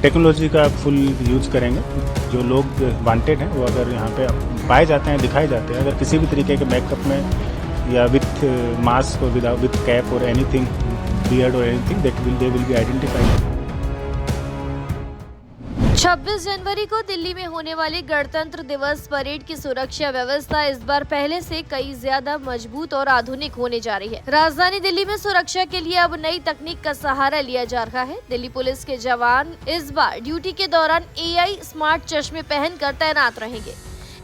Technology का full use करेंगे। जो लोग वांटेड हैं वो अगर यहाँ पे पाए जाते हैं, दिखाए जाते हैं, अगर किसी भी तरीके के मेकअप में या विथ मास्क और विथ कैप और एनीथिंग, बियर्ड और anything, they will be identified. 26 जनवरी को दिल्ली में होने वाली गणतंत्र दिवस परेड की सुरक्षा व्यवस्था इस बार पहले से कई ज्यादा मजबूत और आधुनिक होने जा रही है। राजधानी दिल्ली में सुरक्षा के लिए अब नई तकनीक का सहारा लिया जा रहा है। दिल्ली पुलिस के जवान इस बार ड्यूटी के दौरान AI स्मार्ट चश्मे पहनकर तैनात रहेंगे।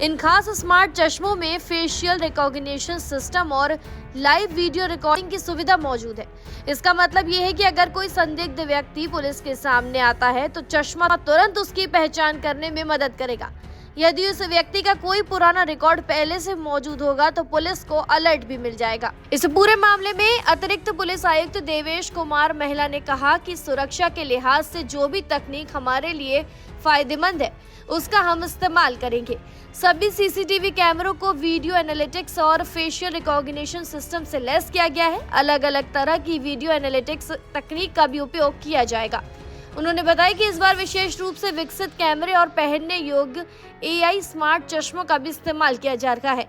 इन खास स्मार्ट चश्मों में फेशियल रिकॉग्निशन सिस्टम और लाइव वीडियो रिकॉर्डिंग की सुविधा मौजूद है। इसका मतलब ये है कि अगर कोई संदिग्ध व्यक्ति पुलिस के सामने आता है तो चश्मा तुरंत उसकी पहचान करने में मदद करेगा। यदि उस व्यक्ति का कोई पुराना रिकॉर्ड पहले से मौजूद होगा तो पुलिस को अलर्ट भी मिल जाएगा। इस पूरे मामले में अतिरिक्त पुलिस आयुक्त देवेश कुमार महिला ने कहा कि सुरक्षा के लिहाज से जो भी तकनीक हमारे लिए फायदेमंद है उसका हम इस्तेमाल करेंगे। सभी CCTV कैमरों को वीडियो एनालिटिक्स और फेशियल रिकॉग्निशन सिस्टम से लैस किया गया है। अलग अलग तरह की वीडियो एनालिटिक्स तकनीक का भी उपयोग किया जाएगा। उन्होंने बताया कि इस बार विशेष रूप से विकसित कैमरे और पहनने योग्य AI स्मार्ट चश्मों का भी इस्तेमाल किया जा रहा है।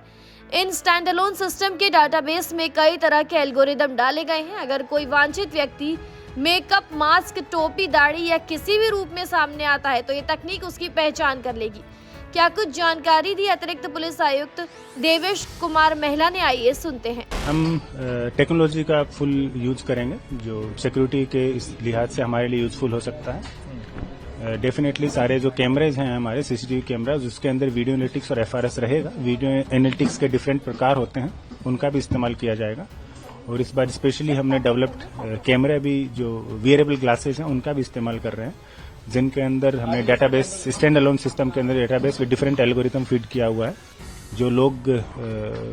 इन स्टैंड अलोन सिस्टम के डाटाबेस में कई तरह के एल्गोरिदम डाले गए हैं। अगर कोई वांछित व्यक्ति मेकअप, मास्क, टोपी, दाढ़ी या किसी भी रूप में सामने आता है तो ये तकनीक उसकी पहचान कर लेगी। क्या कुछ जानकारी दी अतिरिक्त पुलिस आयुक्त देवेश कुमार महिला ने, आइए सुनते हैं। हम टेक्नोलॉजी का फुल यूज करेंगे जो सिक्योरिटी के इस लिहाज से हमारे लिए यूजफुल हो सकता है। डेफिनेटली सारे जो कैमरेज हैं हमारे CCTV कैमराज, उसके अंदर वीडियो एनालिटिक्स और FRS रहेगा। वीडियो एनालिटिक्स के डिफरेंट प्रकार होते हैं, उनका भी इस्तेमाल किया जाएगा। और इस बार स्पेशली हमने डेवलप्ड कैमरे भी जो वियरेबल ग्लासेस हैं उनका भी इस्तेमाल कर रहे हैं, जिनके अंदर हमने डेटाबेस, स्टैंड अलोन सिस्टम के अंदर डेटाबेस में डिफरेंट एल्गोरिथम फीड किया हुआ है। जो लोग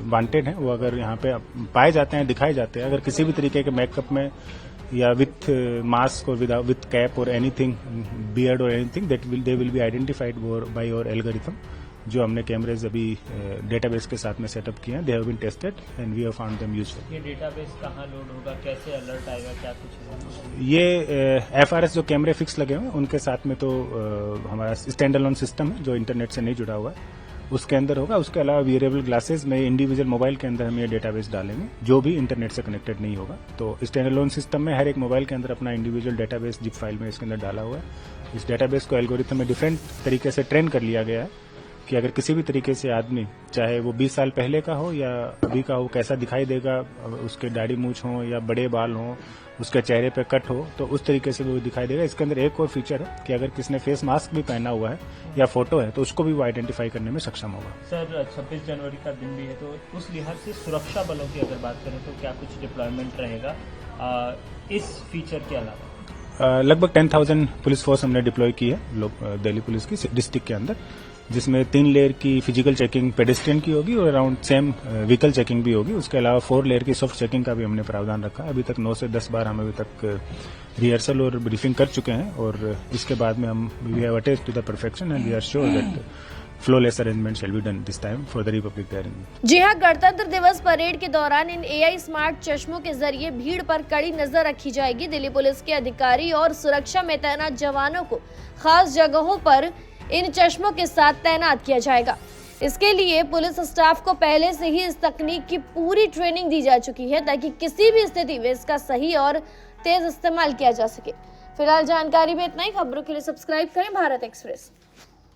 वांटेड हैं वो अगर यहाँ पे पाए जाते हैं, दिखाए जाते हैं, अगर किसी भी तरीके के मेकअप में या विथ मास्क और विथ कैप और एनीथिंग, बियर्ड और anything, they will be identified by our algorithm. जो हमने कैमरेज अभी डेटाबेस के साथ में सेटअप किए हैं, they have been tested and we have found them useful. ये डेटाबेस कहाँ लोड होगा, कैसे अलर्ट आएगा, क्या कुछ? ये FRS जो कैमरे फिक्स लगे हुए हैं उनके साथ में तो हमारा स्टैंड अलोन सिस्टम है जो इंटरनेट से नहीं जुड़ा हुआ है, उसके अंदर होगा। उसके अलावा वियरेबल ग्लासेस में इंडिविजुअल मोबाइल के अंदर हम ये डेटाबेस डालेंगे जो भी इंटरनेट से कनेक्टेड नहीं होगा। तो स्टैंड अलोन सिस्टम में हर एक मोबाइल के अंदर अपना इंडिविजुअल डेटाबेस जिप फाइल में इसके अंदर डाला हुआ है। इस डेटाबेस को एल्गोरिथम में डिफरेंट तरीके से ट्रेन कर लिया गया है कि अगर किसी भी तरीके से आदमी, चाहे वो 20 साल पहले का हो या अभी का हो, कैसा दिखाई देगा, उसके दाढ़ी मूछ हो या बड़े बाल हो, उसके चेहरे पे कट हो, तो उस तरीके से वो दिखाई देगा। इसके अंदर एक और फीचर है कि अगर किसने फेस मास्क भी पहना हुआ है या फोटो है तो उसको भी वो आइडेंटिफाई करने में सक्षम होगा। सर, 26 जनवरी का दिन भी है तो उस लिहाज से सुरक्षा बलों की अगर बात करें तो क्या कुछ डिप्लॉयमेंट रहेगा इस फीचर के अलावा? लगभग 10,000 पुलिस फोर्स हमने डिप्लॉय की है दिल्ली पुलिस की डिस्ट्रिक्ट के अंदर, जिसमें 3 लेयर की फिजिकल चेकिंग पेडेस्ट्रियन की होगी और अराउंड सेम व्हीकल चेकिंग भी होगी। उसके अलावा 4 लेयर की सॉफ्ट चेकिंग का भी हमने प्रावधान रखा है। अभी तक 9 से 10 बार हम अभी तक रिहर्सल और ब्रीफिंग कर चुके हैं और इसके बाद में हम we have attached to the perfection and we are sure that flawless arrangement shall be done this time for the republic day. जी हाँ, गणतंत्र दिवस परेड के दौरान इन AI स्मार्ट चश्मों के जरिए भीड़ पर कड़ी नजर रखी जाएगी। दिल्ली पुलिस के अधिकारी और सुरक्षा में तैनात जवानों को खास जगहों पर इन चश्मों के साथ तैनात किया जाएगा। इसके लिए पुलिस स्टाफ को पहले से ही इस तकनीक की पूरी ट्रेनिंग दी जा चुकी है ताकि किसी भी स्थिति में इसका सही और तेज इस्तेमाल किया जा सके। फिलहाल जानकारी में इतना ही। खबरों के लिए सब्सक्राइब करें भारत एक्सप्रेस।